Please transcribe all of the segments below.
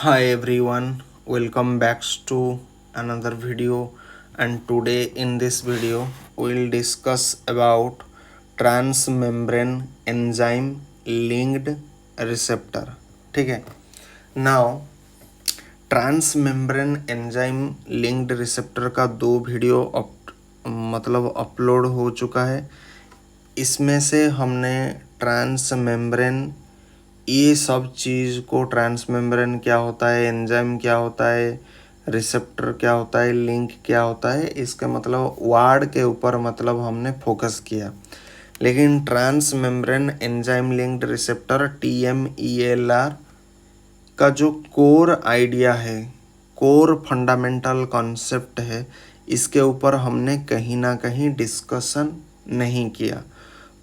Hi everyone, welcome back to another video, and today in this video we'll discuss about transmembrane enzyme linked receptor. ठीक है. Now transmembrane enzyme linked receptor का 2 video मतलब upload हो चुका है. इसमें से हमने ट्रांसमेम्ब्रेन ये सब चीज़ को ट्रांसमेम्ब्रेन क्या होता है, एंजाइम क्या होता है, रिसेप्टर क्या होता है, लिंक क्या होता है, इसके मतलब वर्ड के ऊपर मतलब हमने फोकस किया. लेकिन transmembrane enzyme linked receptor TMELR का जो कोर आइडिया है, कोर फंडामेंटल कॉन्सेप्ट है, इसके ऊपर हमने कहीं ना कहीं डिस्कशन नहीं किया.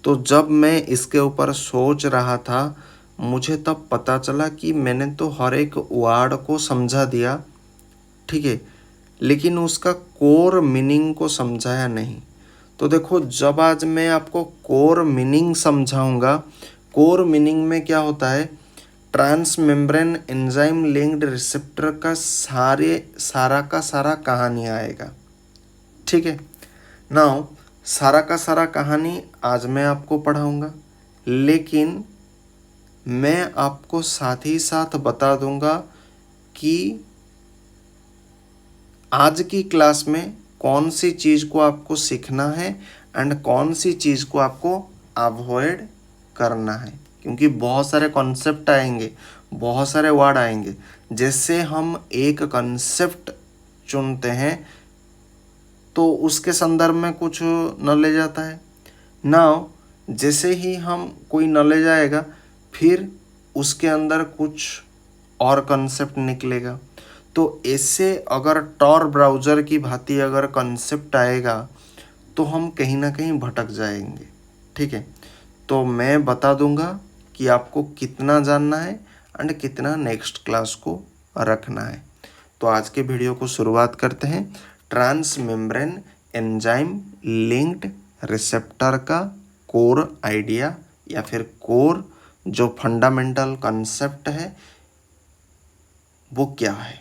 तो जब मैं इसके ऊपर सोच रहा था मुझे तब पता चला कि मैंने तो हर एक वर्ड को समझा दिया, ठीक है, लेकिन उसका कोर मीनिंग को समझाया नहीं. तो देखो, जब आज मैं आपको कोर मीनिंग समझाऊंगा, कोर मीनिंग में क्या होता है, ट्रांसमेम्ब्रेन एंजाइम लिंक्ड रिसेप्टर का सारा का सारा कहानी आएगा. ठीक है. नाउ सारा का सारा कहानी आज मैं आपको पढ़ाऊंगा, लेकिन मैं आपको साथ ही साथ बता दूंगा कि आज की क्लास में कौन सी चीज़ को आपको सीखना है एंड कौन सी चीज़ को आपको अवॉइड करना है. क्योंकि बहुत सारे कॉन्सेप्ट आएंगे, बहुत सारे वर्ड आएंगे. जैसे हम एक कॉन्सेप्ट चुनते हैं तो उसके संदर्भ में कुछ नॉलेज आता है. नाउ जैसे ही हम कोई नॉलेज आएगा, फिर उसके अंदर कुछ और कॉन्सेप्ट निकलेगा. तो ऐसे अगर टॉर ब्राउज़र की भांति अगर कॉन्सेप्ट आएगा तो हम कहीं ना कहीं भटक जाएंगे. ठीक है. तो मैं बता दूंगा कि आपको कितना जानना है एंड कितना नेक्स्ट क्लास को रखना है. तो आज के वीडियो को शुरुआत करते हैं. ट्रांसमेम्ब्रेन एंजाइम लिंक्ड रिसेप्टर का कोर आइडिया या फिर कोर जो फंडामेंटल कॉन्सेप्ट है वो क्या है.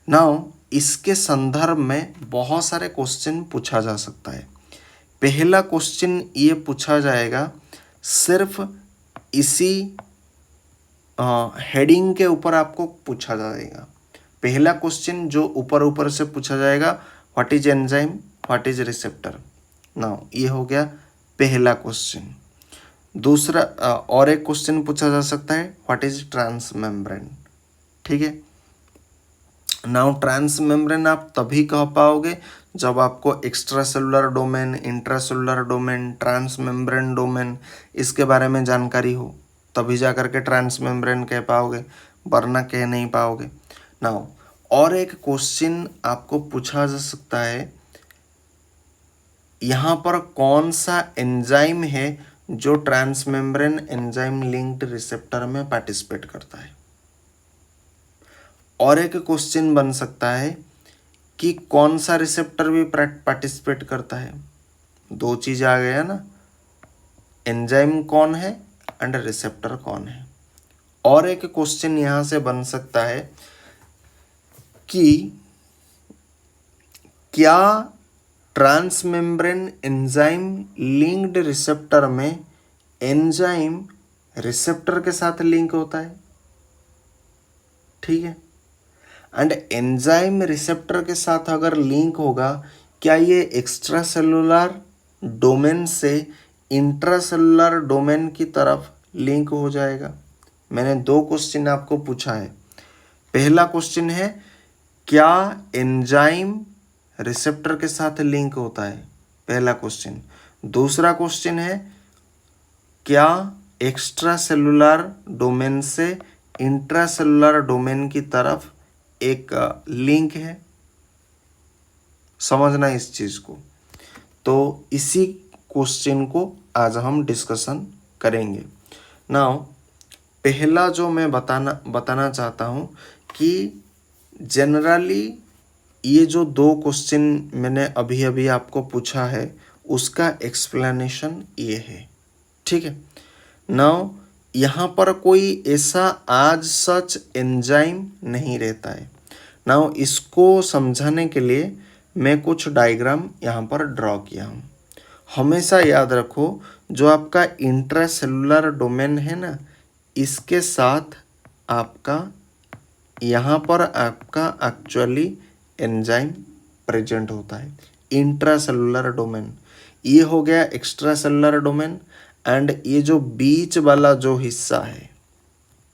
नाउ इसके संदर्भ में बहुत सारे क्वेश्चन पूछा जा सकता है. पहला क्वेश्चन ये पूछा जाएगा, सिर्फ इसी हेडिंग के ऊपर आपको पूछा जाएगा. पहला क्वेश्चन जो ऊपर ऊपर से पूछा जाएगा, what is enzyme, what is receptor. Now ये हो गया पहला क्वेश्चन. दूसरा और एक क्वेश्चन पूछा जा सकता है, व्हाट इज ट्रांसमेम्ब्रेन. ठीक है. नाउ ट्रांसमेम्ब्रेन आप तभी कह पाओगे जब आपको extra cellular domain, intracellular domain, transmembrane domain इसके बारे में जानकारी हो, तभी जा करके ट्रांसमेम्ब्रेन कह पाओगे, वरना कह नहीं पाओगे. नाउ और एक क्वेश्चन आपको पूछा जा सकता है, यहाँ पर कौन सा एंजाइम है जो ट्रांसमेम्ब्रेन एंजाइम लिंक्ड रिसेप्टर में पार्टिसिपेट करता है. और एक क्वेश्चन बन सकता है कि कौन सा रिसेप्टर भी पार्टिसिपेट करता है. दो चीज़ आ गया ना, एंजाइम कौन है एंड रिसेप्टर कौन है. और एक क्वेश्चन यहाँ से बन सकता है कि क्या ट्रांसमेम्ब्रेन एंजाइम लिंक्ड रिसेप्टर में एंजाइम रिसेप्टर के साथ लिंक होता है. ठीक है. एंड एंजाइम रिसेप्टर के साथ अगर लिंक होगा, क्या ये एक्स्ट्रा सेलुलर डोमेन से इंट्रासेलुलर डोमेन की तरफ लिंक हो जाएगा. मैंने 2 क्वेश्चन आपको पूछा है. पहला क्वेश्चन है, क्या एंजाइम रिसेप्टर के साथ लिंक होता है, पहला क्वेश्चन. दूसरा क्वेश्चन है, क्या एक्स्ट्रा सेलुलर डोमेन से इंट्रासेलुलर डोमेन की तरफ एक लिंक है. समझना इस चीज़ को. तो इसी क्वेश्चन को आज हम डिस्कशन करेंगे. नाउ पहला जो मैं बताना चाहता हूँ कि जनरली ये जो 2 क्वेश्चन मैंने अभी अभी आपको पूछा है उसका एक्सप्लेनेशन ये है. ठीक है. नाउ यहाँ पर कोई ऐसा आज सच एंजाइम नहीं रहता है। नाउ इसको समझाने के लिए मैं कुछ डायग्राम यहाँ पर ड्रॉ किया हूँ। हमेशा याद रखो, जो आपका इंट्रासेलुलर डोमेन है ना, इसके साथ आपका यहाँ पर आपका एक्चुअली एंजाइम प्रेजेंट होता है। इंट्रासेलुलर डोमेन ये हो गया एक्स्ट्रा सेलुलर डोमेन, एंड ये जो बीच वाला जो हिस्सा है,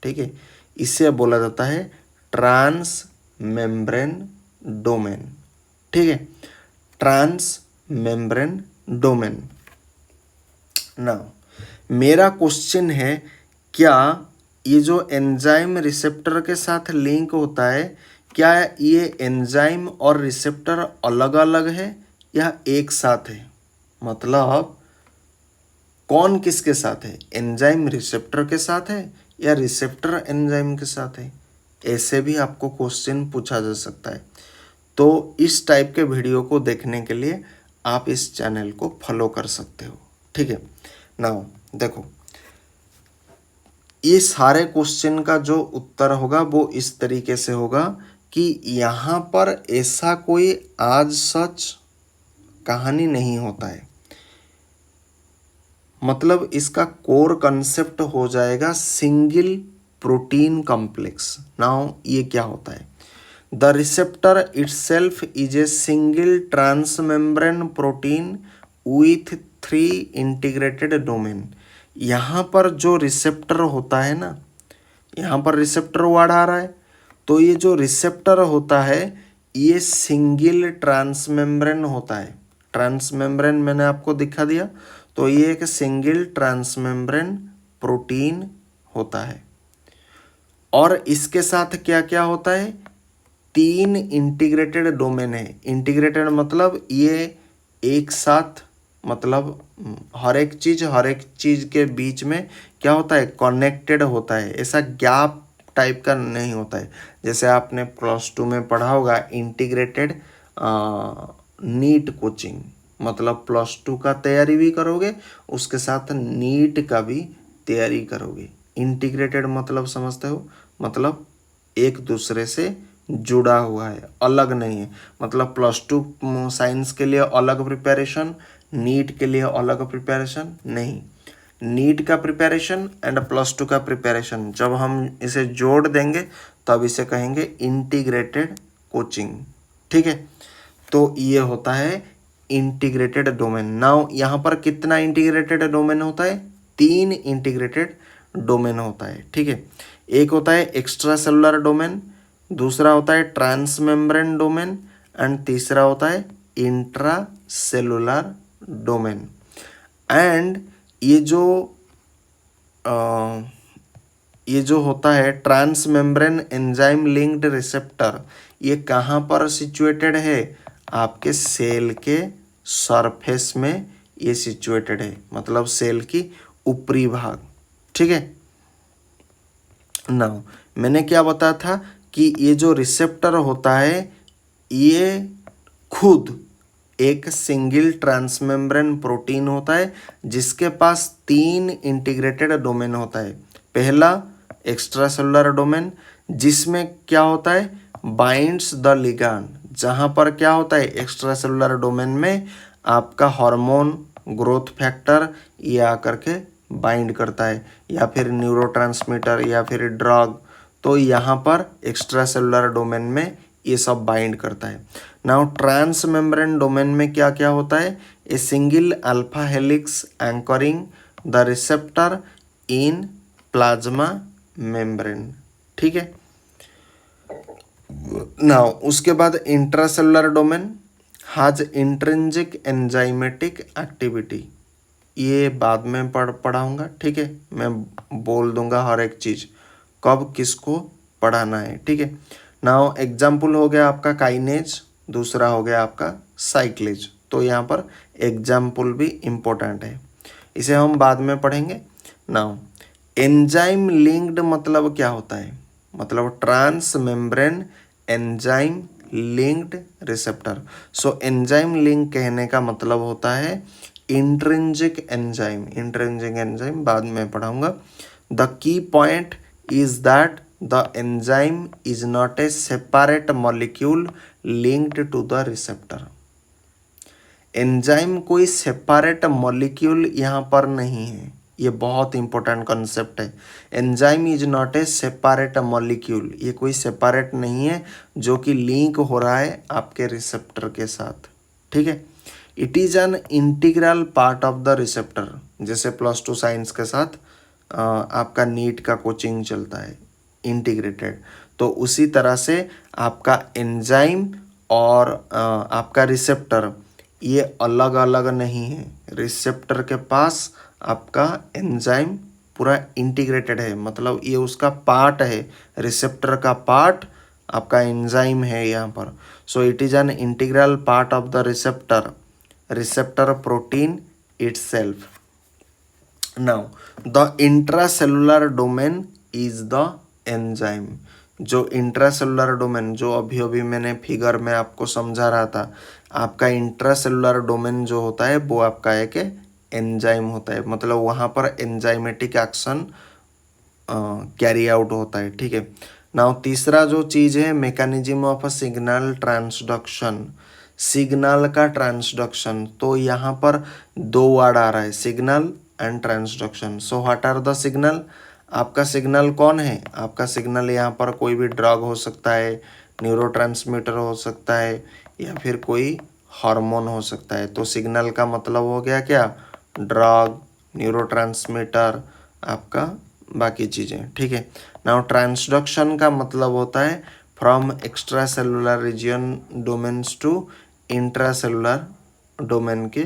ठीक है, इसे बोला जाता है ट्रांस मेम्ब्रेन डोमेन। ठीक है, ट्रांस मेम्ब्रेन डोमेन। नाउ मेरा क्वेश्चन है, क्या ये जो एंजाइम रिसेप्टर के साथ लिंक होता है, क्या ये एंजाइम और रिसेप्टर अलग अलग है या एक साथ है? मतलब कौन किसके साथ है, एंजाइम रिसेप्टर के साथ है या रिसेप्टर एंजाइम के साथ है? ऐसे भी आपको क्वेश्चन पूछा जा सकता है। तो इस टाइप के वीडियो को देखने के लिए आप इस चैनल को फॉलो कर सकते हो। ठीक है, नाउ देखो, ये सारे क्वेश्चन का जो उत्तर होगा वो इस तरीके से होगा कि यहाँ पर ऐसा कोई आज सच कहानी नहीं होता है। मतलब इसका कोर कंसेप्ट हो जाएगा सिंगल प्रोटीन कॉम्प्लेक्स। नाउ ये क्या होता है? The receptor itself is a single transmembrane protein with 3 integrated domain. यहाँ पर जो रिसेप्टर होता है ना, यहाँ पर रिसेप्टर वर्ड आ रहा है, तो ये जो रिसेप्टर होता है ये सिंगल ट्रांसमेम्ब्रेन होता है। ट्रांसमेम्ब्रेन मैंने आपको दिखा दिया, तो ये एक सिंगल ट्रांसमेम्ब्रेन प्रोटीन होता है। और इसके साथ क्या क्या होता है? 3 इंटीग्रेटेड डोमेन है। इंटीग्रेटेड मतलब ये एक साथ, मतलब हर एक चीज़ के बीच में क्या होता है? कनेक्टेड होता है। ऐसा गैप टाइप का नहीं होता है। जैसे आपने +2 में पढ़ा होगा इंटीग्रेटेड नीट कोचिंग, मतलब +2 का तैयारी भी करोगे, उसके साथ नीट का भी तैयारी करोगे। इंटीग्रेटेड मतलब समझते हो? मतलब एक दूसरे से जुड़ा हुआ है, अलग नहीं है। मतलब +2 साइंस के लिए अलग प्रिपरेशन, नीट के लिए अलग प्रिपरेशन नहीं। नीट का प्रिपरेशन एंड +2 का प्रिपरेशन जब हम इसे जोड़ देंगे तब इसे कहेंगे इंटीग्रेटेड कोचिंग। ठीक है, तो ये होता है इंटीग्रेटेड डोमेन। नाउ यहाँ पर कितना इंटीग्रेटेड डोमेन होता है? 3 इंटीग्रेटेड डोमेन होता है। ठीक है, एक होता है एक्स्ट्रा सेलुलर डोमेन, दूसरा होता है ट्रांसमेम्ब्रेन डोमेन, एंड तीसरा होता है इंट्रा सेलुलर डोमेन। एंड ये जो होता है ट्रांसमेम्ब्रेन एंजाइम लिंक्ड रिसेप्टर, ये कहाँ पर सिचुएटेड है? आपके सेल के सरफेस में ये सिचुएटेड है, मतलब सेल की ऊपरी भाग। ठीक है, नाउ मैंने क्या बताया था कि ये जो रिसेप्टर होता है ये खुद एक सिंगल ट्रांसमेम्ब्रेन प्रोटीन होता है जिसके पास 3 इंटीग्रेटेड डोमेन होता है। पहला एक्स्ट्रा सेलुलर डोमेन, जिसमें क्या होता है? Binds the ligand. जहाँ पर क्या होता है? एक्स्ट्रा सेलुलर डोमेन में आपका हार्मोन, ग्रोथ फैक्टर ये आकर के बाइंड करता है, या फिर न्यूरोट्रांसमीटर या फिर ड्रग। तो यहाँ पर एक्स्ट्रा सेलुलर डोमेन में ये सब बाइंड करता है। नाउ ट्रांसमेम्ब्रेन डोमेन में क्या क्या होता है? A single alpha helix anchoring the receptor in plasma membrane. ठीक है, नाउ उसके बाद intracellular domain has intrinsic enzymatic activity. ये बाद में पढ़ाऊंगा। ठीक है, मैं बोल दूंगा हर एक चीज़ कब किसको पढ़ाना है। ठीक है, नाउ एग्जाम्पल हो गया आपका काइनेज, दूसरा हो गया आपका साइक्लेज। तो यहाँ पर एग्जाम्पल भी इम्पोर्टेंट है, इसे हम बाद में पढ़ेंगे। नाउ एंजाइम लिंक्ड मतलब क्या होता है? मतलब transmembrane enzyme linked receptor. So enzyme link कहने का मतलब होता है इंट्रिंसिक एंजाइम। इंट्रिंसिक एंजाइम बाद में पढ़ाऊंगा। The key point is that the enzyme is not a separate molecule linked to the receptor. Enzyme कोई सेपरेट मॉलिक्यूल यहाँ पर नहीं है, ये बहुत इंपॉर्टेंट कॉन्सेप्ट है। Enzyme is not a separate molecule, ये कोई सेपरेट नहीं है जो कि लिंक हो रहा है आपके रिसेप्टर के साथ, ठीक है। It is an integral part of the receptor. जैसे +2 साइंस के साथ आपका नीट का कोचिंग चलता है इंटीग्रेटेड, तो उसी तरह से आपका एंजाइम और आपका रिसेप्टर ये अलग अलग नहीं है। रिसेप्टर के पास आपका एंजाइम पूरा इंटीग्रेटेड है, मतलब ये उसका पार्ट है, रिसेप्टर का पार्ट आपका एंजाइम है यहाँ पर। So it is an integral part of the receptor protein itself. Now the intracellular domain is the enzyme. जो इंट्रासेलुलर डोमेन, जो अभी अभी मैंने फिगर में आपको समझा रहा था, आपका इंट्रासेलुलर डोमेन जो होता है वो आपका एक एंजाइम होता है, मतलब वहाँ पर एंजाइमेटिक एक्शन कैरी आउट होता है, ठीक है। नाउ तीसरा जो चीज़ है mechanism of a signal transduction, signal का ट्रांसडक्शन। तो यहाँ पर 2 वर्ड आ रहा है, signal and transduction. So what are the signal? आपका सिग्नल कौन है? आपका सिग्नल यहाँ पर कोई भी ड्रग हो सकता है, न्यूरोट्रांसमीटर हो सकता है, या फिर कोई हार्मोन हो सकता है। तो सिग्नल का मतलब हो गया क्या? ड्रग, न्यूरोट्रांसमीटर, आपका बाकी चीज़ें, ठीक है। नाउ ट्रांसडक्शन का मतलब होता है from extracellular region domains to intracellular domain के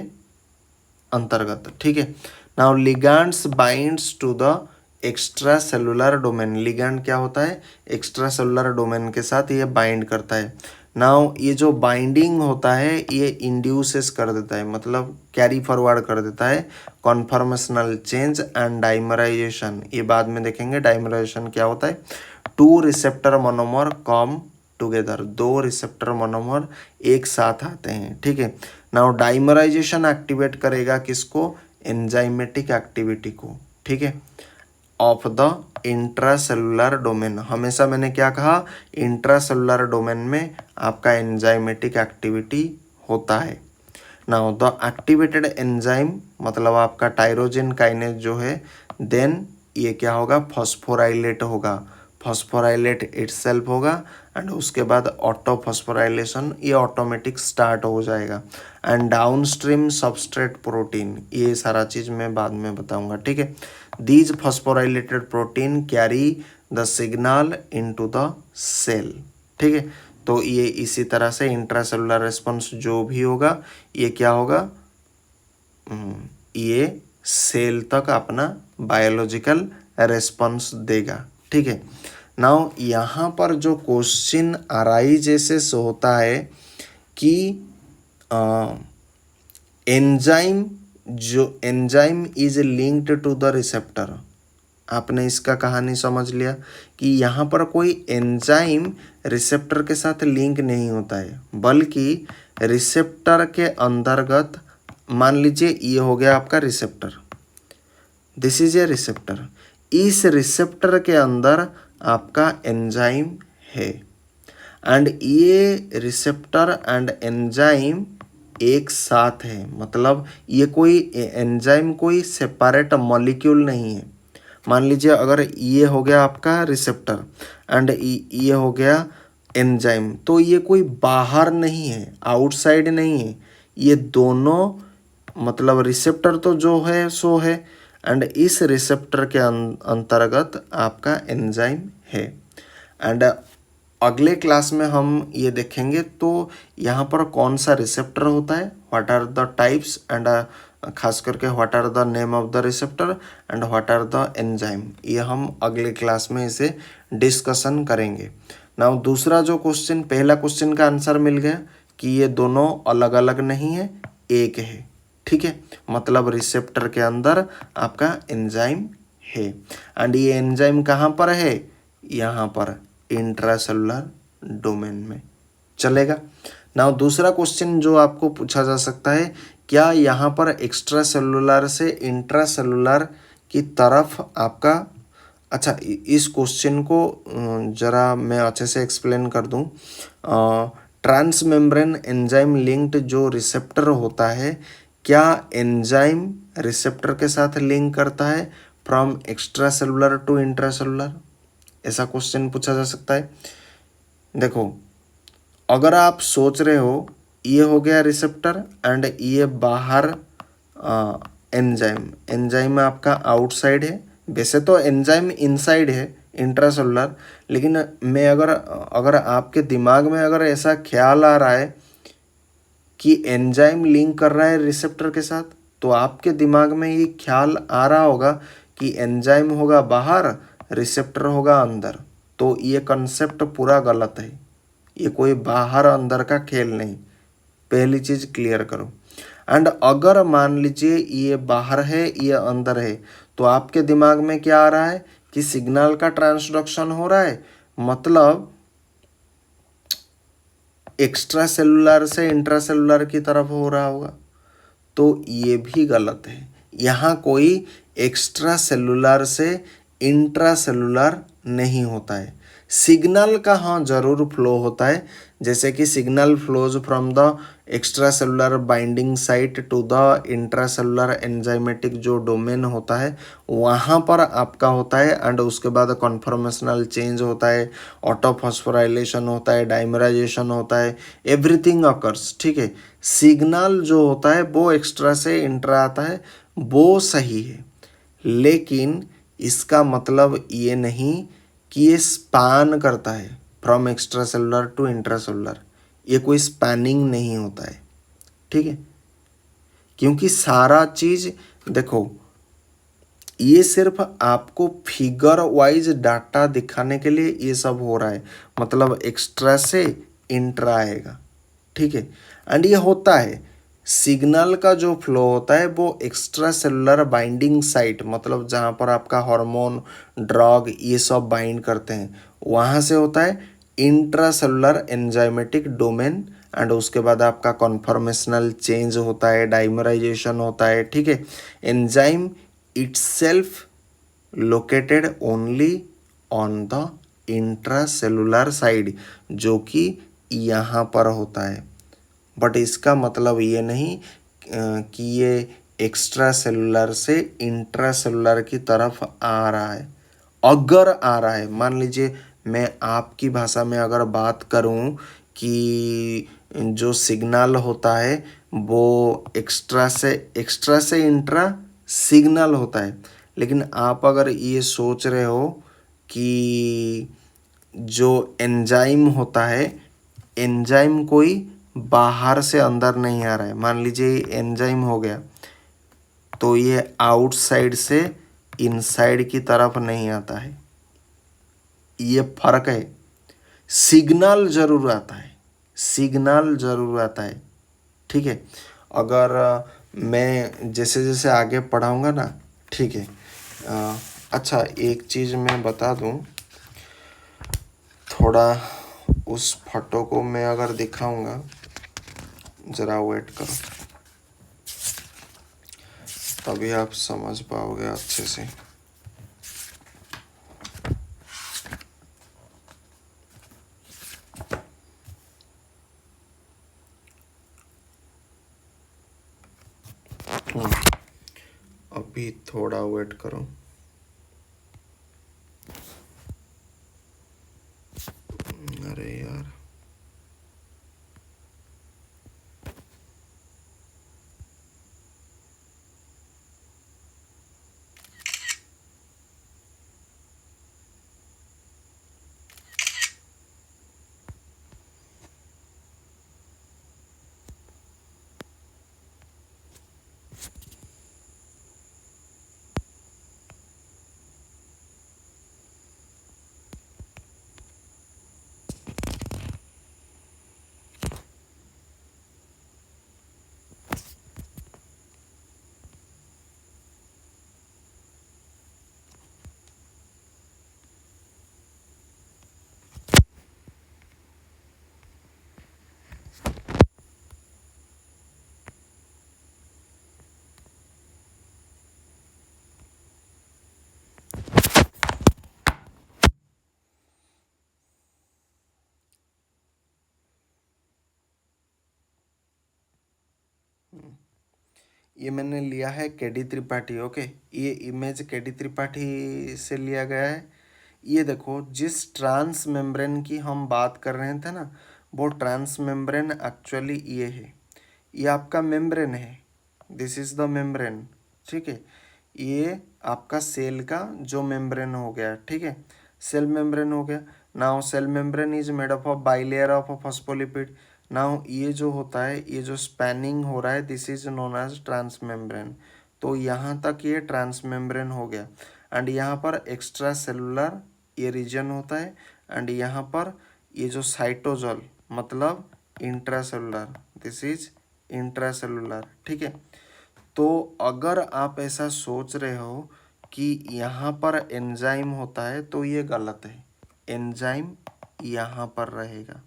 अंतर्गत, ठीक है। Now ligands binds to the extracellular domain. Ligand क्या होता है? एक्स्ट्रा सेलुलर डोमेन के साथ ये बाइंड करता है। नाउ ये जो बाइंडिंग होता है ये इंड्यूसेस कर देता है, मतलब कैरी फॉरवर्ड कर देता है कॉन्फॉर्मेशनल चेंज एंड डाइमराइजेशन। ये बाद में देखेंगे डाइमराइजेशन क्या होता है। 2 receptor monomer come together, 2 receptor monomer एक साथ आते हैं, ठीक है। नाउ डाइमराइजेशन एक्टिवेट करेगा किसको? एंजाइमेटिक एक्टिविटी को, ठीक है, ऑफ द इंट्रासेलुलर डोमेन। हमेशा मैंने क्या कहा? इंट्रासेलुलर डोमेन में आपका एंजाइमेटिक एक्टिविटी होता है। नाउ द एक्टिवेटेड एंजाइम मतलब आपका टायरोजिन काइनेज जो है, देन ये क्या होगा? फॉस्फोराइलेट होगा, फॉस्फोराइलेट इटसेल्फ होगा, एंड उसके बाद ऑटो फॉस्फोराइलेशन ये ऑटोमेटिक स्टार्ट हो जाएगा। एंड डाउनस्ट्रीम सबस्ट्रेट प्रोटीन, ये सारा चीज़ मैं बाद में बताऊंगा, ठीक है। These phosphorylated protein carry the signal into the cell, ठीक है। तो ये इसी तरह से इंट्रासेलुलर रिस्पॉन्स जो भी होगा ये क्या होगा? ये सेल तक अपना बायोलॉजिकल रेस्पॉन्स देगा, ठीक है। नाउ यहाँ पर जो क्वेश्चन अराइजेस होता है कि enzyme is linked to the receptor. आपने इसका कहानी समझ लिया कि यहाँ पर कोई एंजाइम रिसेप्टर के साथ लिंक नहीं होता है, बल्कि रिसेप्टर के अंतर्गत, मान लीजिए ये हो गया आपका receptor, this is a receptor, इस रिसेप्टर के अंदर आपका एंजाइम है, एंड ये रिसेप्टर एंड एंजाइम एक साथ है, मतलब ये कोई एंजाइम कोई सेपरेट मॉलिक्यूल नहीं है। मान लीजिए अगर ये हो गया आपका रिसेप्टर एंड ये हो गया एंजाइम, तो ये कोई बाहर नहीं है, आउटसाइड नहीं है, ये दोनों, मतलब रिसेप्टर तो जो है सो है, एंड इस रिसेप्टर के अंतर्गत आपका एंजाइम है। एंड अगले क्लास में हम ये देखेंगे तो यहाँ पर कौन सा रिसेप्टर होता है, what are the types, and खास करके what are the name of the receptor and what are the enzyme, ये हम अगले क्लास में इसे डिस्कशन करेंगे। नाउ दूसरा जो क्वेश्चन, पहला क्वेश्चन का आंसर मिल गया कि ये दोनों अलग अलग नहीं है, एक है, ठीक है, मतलब रिसेप्टर के अंदर आपका एंजाइम है, एंड ये एंजाइम कहाँ पर है? यहाँ पर इंट्रासेलुलर डोमेन में, चलेगा। नाउ दूसरा क्वेश्चन जो आपको पूछा जा सकता है, क्या यहाँ पर एक्स्ट्रा सेलुलर से इंट्रासेलुलर की तरफ आपका अच्छा, इस क्वेश्चन को जरा मैं अच्छे से एक्सप्लेन कर दूं। ट्रांस मेम्ब्रेन एंजाइम लिंक्ड जो रिसेप्टर होता है, क्या एंजाइम रिसेप्टर के साथ लिंक करता है from extracellular to intracellular? ऐसा क्वेश्चन पूछा जा सकता है। देखो, अगर आप सोच रहे हो ये हो गया रिसेप्टर एंड ये बाहर एंजाइम, एंजाइम आपका आउटसाइड है। वैसे तो एंजाइम इनसाइड है, इंट्रासेलुलर, लेकिन मैं अगर अगर आपके दिमाग में अगर ऐसा ख्याल आ रहा है कि एंजाइम लिंक कर रहा है रिसेप्टर के साथ, तो आपके दिमाग में ये ख्याल आ रहा होगा कि एंजाइम होगा बाहर, रिसेप्टर होगा अंदर। तो ये कंसेप्ट पूरा गलत है। ये कोई बाहर अंदर का खेल नहीं, पहली चीज क्लियर करो। एंड अगर मान लीजिए ये बाहर है, ये अंदर है, तो आपके दिमाग में क्या आ रहा है कि सिग्नल का ट्रांसडक्शन हो रहा है, मतलब एक्स्ट्रा सेलुलर से इंट्रा सेलुलर की तरफ हो रहा होगा। तो ये भी गलत है। यहाँ कोई एक्स्ट्रा सेलुलर से इंट्रा सेलुलर नहीं होता है। सिग्नल का हाँ जरूर फ्लो होता है, जैसे कि signal flows from the extracellular binding site to the intracellular enzymatic जो डोमेन होता है वहाँ पर आपका होता है। एंड उसके बाद कॉन्फॉर्मेशनल चेंज होता है, ऑटोफॉस्फोराइलेशन होता है, डाइमराइजेशन होता है, एवरीथिंग अकर्स। ठीक है, सिग्नल जो होता है वो एक्स्ट्रा से इंट्रा आता है, वो सही है, लेकिन इसका मतलब ये नहीं कि ये स्पैन करता है from extracellular to intracellular. ये कोई स्पैनिंग नहीं होता है। ठीक है, क्योंकि सारा चीज देखो, ये सिर्फ आपको फिगर वाइज डाटा दिखाने के लिए ये सब हो रहा है, मतलब एक्स्ट्रा से इंट्रा आएगा। ठीक है, एंड ये होता है, सिग्नल का जो फ्लो होता है वो एक्स्ट्रा सेलुलर बाइंडिंग साइट, मतलब जहाँ पर आपका हार्मोन, ड्रग ये सब बाइंड करते हैं, वहाँ से होता है intra cellular enzymatic domain. And उसके बाद आपका कॉन्फॉर्मेशनल चेंज होता है, डाइमराइजेशन होता है। ठीक है, enzyme itself located only on the intracellular side, जो कि यहाँ पर होता है। बट इसका मतलब ये नहीं कि ये एक्स्ट्रा सेलुलर से इंट्रा सेलुलर की तरफ आ रहा है। अगर आ रहा है, मान लीजिए मैं आपकी भाषा में अगर बात करूं कि जो सिग्नल होता है वो एक्स्ट्रा से इंट्रा सिग्नल होता है, लेकिन आप अगर ये सोच रहे हो कि जो एंजाइम होता है, एंजाइम कोई बाहर से अंदर नहीं आ रहा है, मान लीजिए एंजाइम हो गया, तो ये आउटसाइड से इनसाइड की तरफ नहीं आता है। ये फर्क है। सिग्नल जरूर आता है, सिग्नल जरूर आता है। ठीक है, अगर मैं जैसे जैसे आगे पढ़ाऊंगा ना, ठीक है। अच्छा, एक चीज़ मैं बता दूं, थोड़ा उस फोटो को मैं अगर दिखाऊंगा, ज़रा वेट करो, तभी आप समझ पाओगे अच्छे से। अभी थोड़ा वेट करो। अरे यार, ये मैंने लिया है केडी त्रिपाठी। ओके, ये इमेज केडी त्रिपाठी से लिया गया है। ये देखो, जिस ट्रांस मेम्ब्रेन की हम बात कर रहे थे ना, वो ट्रांस मेम्ब्रेन एक्चुअली ये है। ये आपका मेम्ब्रेन है, दिस इज द मेम्ब्रेन। ठीक है, ये आपका सेल का जो मेम्ब्रेन हो गया, ठीक है, सेल मेम्ब्रेन हो गया। Now cell membrane is made up of bilayer of phospholipid. Now ये जो होता है, ये जो स्पैनिंग हो रहा है, this is known as transmembrane. तो यहाँ तक ये ट्रांस मेम्ब्रेन हो गया। एंड यहाँ पर एक्स्ट्रा सेलुलर ये रीजन होता है। एंड यहाँ पर ये जो साइटोजल मतलब इंट्रासेलुलर, दिस इज इंट्रासेलुलर। ठीक है, तो अगर आप ऐसा सोच रहे हो कि यहाँ पर एंजाइम होता है, तो ये गलत है। एंजाइम यहाँ पर रहेगा।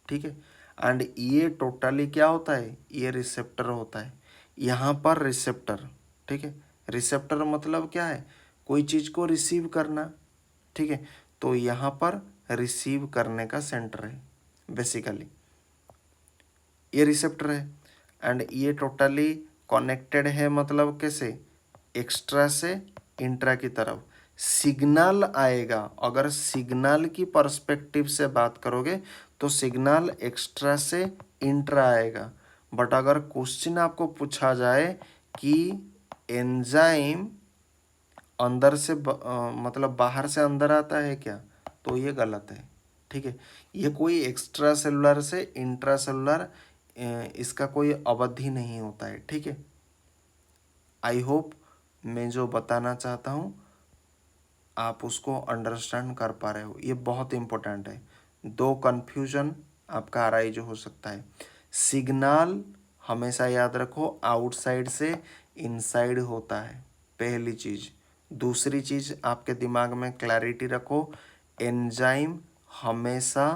ठीक है, एंड ये टोटली क्या होता है, ये रिसेप्टर होता है। यहाँ पर रिसेप्टर, ठीक है, रिसेप्टर मतलब क्या है, कोई चीज़ को रिसीव करना। ठीक है, तो यहाँ पर रिसीव करने का सेंटर है बेसिकली, ये रिसेप्टर है। एंड ये टोटली कनेक्टेड है, मतलब कैसे, एक्स्ट्रा से इंट्रा की तरफ सिग्नल आएगा। अगर सिग्नल की पर्सपेक्टिव से बात करोगे तो सिग्नल एक्स्ट्रा से इंट्रा आएगा। बट अगर क्वेश्चन आपको पूछा जाए कि एंजाइम अंदर से मतलब बाहर से अंदर आता है क्या, तो ये गलत है। ठीक है, ये कोई एक्स्ट्रा सेलुलर से इंट्रा सेलुलर इसका कोई अवधि नहीं होता है। ठीक है, आई होप मैं जो बताना चाहता हूँ आप उसको अंडरस्टैंड कर पा रहे हो। ये बहुत इम्पोर्टेंट है। दो कन्फ्यूजन आपका आ रहा है जो हो सकता है। सिग्नल हमेशा याद रखो आउटसाइड से इनसाइड होता है, पहली चीज़। दूसरी चीज़ आपके दिमाग में क्लैरिटी रखो, एंजाइम हमेशा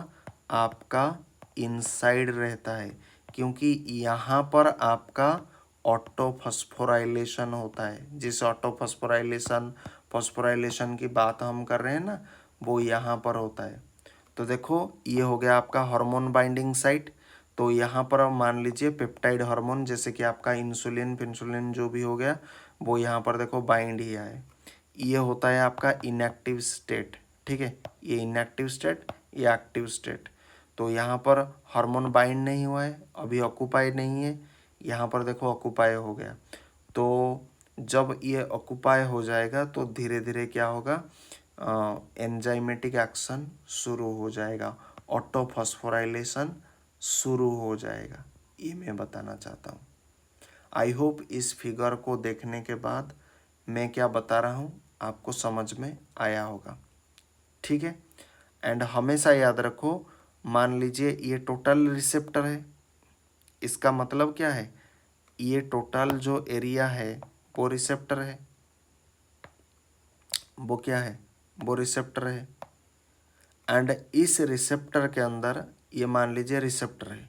आपका इनसाइड रहता है, क्योंकि यहाँ पर आपका ऑटोफॉस्फोराइलेशन होता है। जिस फॉस्फोराइलेशन की बात हम कर रहे हैं ना, वो यहाँ पर होता है। तो देखो, ये हो गया आपका हार्मोन बाइंडिंग साइट। तो यहाँ पर अब मान लीजिए पेप्टाइड हार्मोन, जैसे कि आपका इंसुलिन फिंसुलिन जो भी हो गया, वो यहाँ पर देखो बाइंड ही है। ये होता है आपका इनएक्टिव स्टेट। ठीक है, ये इनएक्टिव स्टेट, ये एक्टिव स्टेट। तो यहाँ पर हार्मोन बाइंड नहीं हुआ है, अभी ऑक्यूपाई नहीं है। यहाँ पर देखो ऑक्यूपाई हो गया। तो जब ये ऑक्यूपाई हो जाएगा तो धीरे धीरे क्या होगा, एंजाइमेटिक एक्शन शुरू हो जाएगा, ऑटोफॉस्फोराइलेशन शुरू हो जाएगा। ये मैं बताना चाहता हूँ। आई होप इस फिगर को देखने के बाद मैं क्या बता रहा हूँ आपको समझ में आया होगा। ठीक है, एंड हमेशा याद रखो, मान लीजिए ये टोटल रिसेप्टर है, इसका मतलब क्या है, ये टोटल जो एरिया है वो रिसेप्टर है। वो क्या है, वो रिसेप्टर है। एंड इस रिसेप्टर के अंदर, ये मान लीजिए रिसेप्टर है,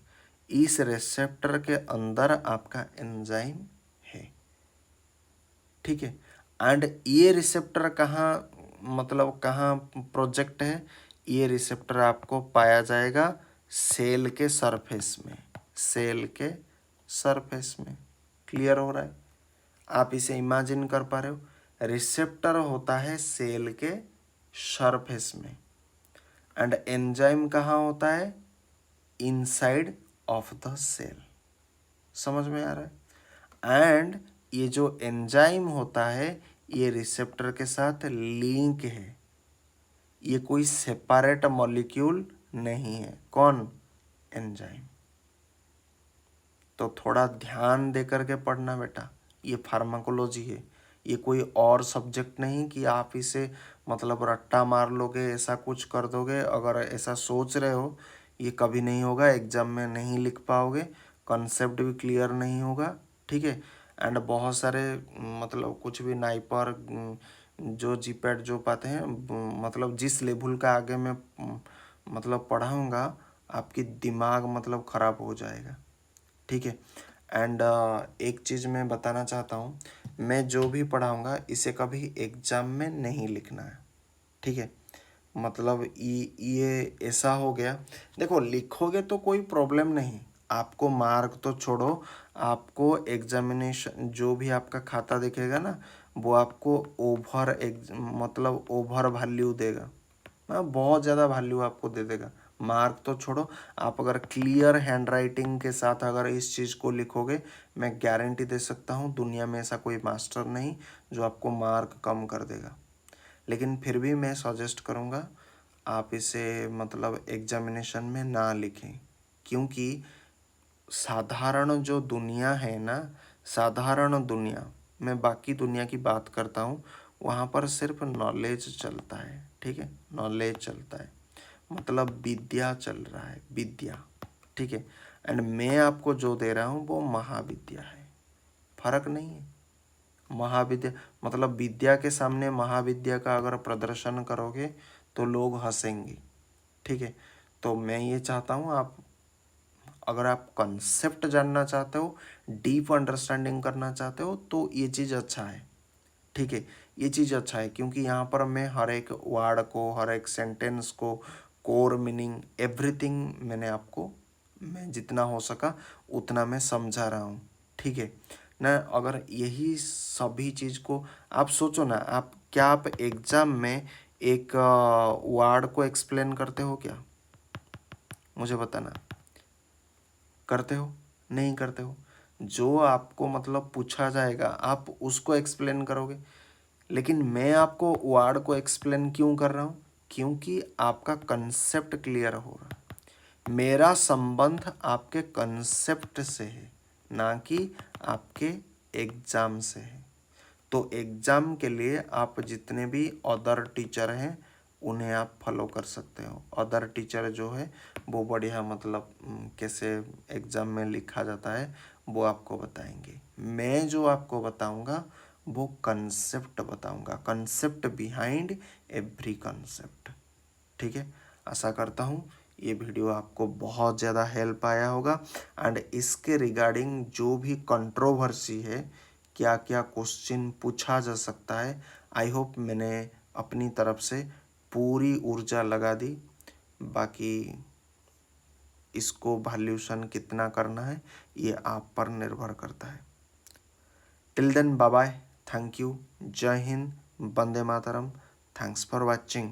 इस रिसेप्टर के अंदर आपका एंजाइम है। ठीक है, एंड ये रिसेप्टर कहाँ, मतलब कहाँ प्रोजेक्ट है, ये रिसेप्टर आपको पाया जाएगा सेल के सरफेस में, सेल के सरफेस में। क्लियर हो रहा है, आप इसे इमेजिन कर पा रहे हो। रिसेप्टर होता है सेल के सरफेस में, एंड एंजाइम कहाँ होता है, इनसाइड ऑफ द सेल। समझ में आ रहा है। एंड ये जो एंजाइम होता है, ये रिसेप्टर के साथ लिंक है, ये कोई सेपरेट मॉलिक्यूल नहीं है। कौन, एंजाइम। तो थोड़ा ध्यान दे करके पढ़ना बेटा, ये फार्माकोलॉजी है, ये कोई और सब्जेक्ट नहीं कि आप इसे मतलब रट्टा मार लोगे, ऐसा कुछ कर दोगे। अगर ऐसा सोच रहे हो, ये कभी नहीं होगा, एग्जाम में नहीं लिख पाओगे, कॉन्सेप्ट भी क्लियर नहीं होगा। ठीक है, एंड बहुत सारे मतलब कुछ भी नाइपर जो जीपैट जो पाते हैं, मतलब जिस लेवल का आगे मैं मतलब पढ़ाऊँगा, आपकी दिमाग मतलब ख़राब हो जाएगा। ठीक है, एंड एक चीज़ मैं बताना चाहता हूँ, मैं जो भी पढ़ाऊँगा इसे कभी एग्ज़ाम में नहीं लिखना है। ठीक है, मतलब ये ऐसा हो गया, देखो लिखोगे तो कोई प्रॉब्लम नहीं, आपको मार्क तो छोड़ो, आपको एग्जामिनेशन जो भी आपका खाता दिखेगा ना, वो आपको मतलब ओवर वैल्यू देगा, बहुत ज़्यादा वैल्यू आपको दे देगा। मार्क तो छोड़ो, आप अगर क्लियर हैंड राइटिंग के साथ अगर इस चीज़ को लिखोगे, मैं गारंटी दे सकता हूँ दुनिया में ऐसा कोई मास्टर नहीं जो आपको मार्क कम कर देगा। लेकिन फिर भी मैं सजेस्ट करूँगा आप इसे मतलब एग्जामिनेशन में ना लिखें, क्योंकि साधारण जो दुनिया है ना, साधारण दुनिया, मैं बाकी दुनिया की बात करता हूँ, वहाँ पर सिर्फ नॉलेज चलता है, ठीक है, नॉलेज चलता है, मतलब विद्या चल रहा है, विद्या, ठीक है। एंड मैं आपको जो दे रहा हूँ वो महाविद्या है, फर्क नहीं है। महाविद्या मतलब विद्या के सामने महाविद्या का अगर प्रदर्शन करोगे तो लोग हंसेंगे, ठीक है। तो मैं ये चाहता हूँ अगर आप कंसेप्ट जानना चाहते हो, डीप अंडरस्टैंडिंग करना चाहते हो, तो ये चीज़ अच्छा है, ठीक है, ये चीज़ अच्छा है, क्योंकि यहाँ पर मैं हर एक वर्ड को, हर एक सेंटेंस को, कोर मीनिंग, एवरीथिंग मैं जितना हो सका उतना मैं समझा रहा हूँ, ठीक है ना। अगर यही सभी चीज़ को आप सोचो ना, आप एग्ज़ाम में एक वर्ड को एक्सप्लेन करते हो क्या? मुझे बताना, करते हो? नहीं करते हो। जो आपको मतलब पूछा जाएगा आप उसको एक्सप्लेन करोगे, लेकिन मैं आपको वर्ड को एक्सप्लेन क्यों कर रहा हूँ? क्योंकि आपका कंसेप्ट क्लियर हो रहा है। मेरा संबंध आपके कंसेप्ट से है, ना कि आपके एग्ज़ाम से है। तो एग्ज़ाम के लिए आप जितने भी अदर टीचर हैं उन्हें आप फॉलो कर सकते हो। अदर टीचर जो है वो बढ़िया मतलब कैसे एग्ज़ाम में लिखा जाता है वो आपको बताएंगे। मैं जो आपको बताऊंगा वो कंसेप्ट बताऊंगा, कंसेप्ट बिहाइंड एवरी कंसेप्ट, ठीक है। आशा करता हूँ ये वीडियो आपको बहुत ज़्यादा हेल्प आया होगा। एंड इसके रिगार्डिंग जो भी कंट्रोवर्सी है, क्या क्या क्वेश्चन पूछा जा सकता है, आई होप मैंने अपनी तरफ से पूरी ऊर्जा लगा दी। बाकी इसको वैल्यूशन कितना करना है ये आप पर निर्भर करता है। Till then bye bye, thank you, जय हिंद, वंदे मातरम, थैंक्स फॉर वॉचिंग।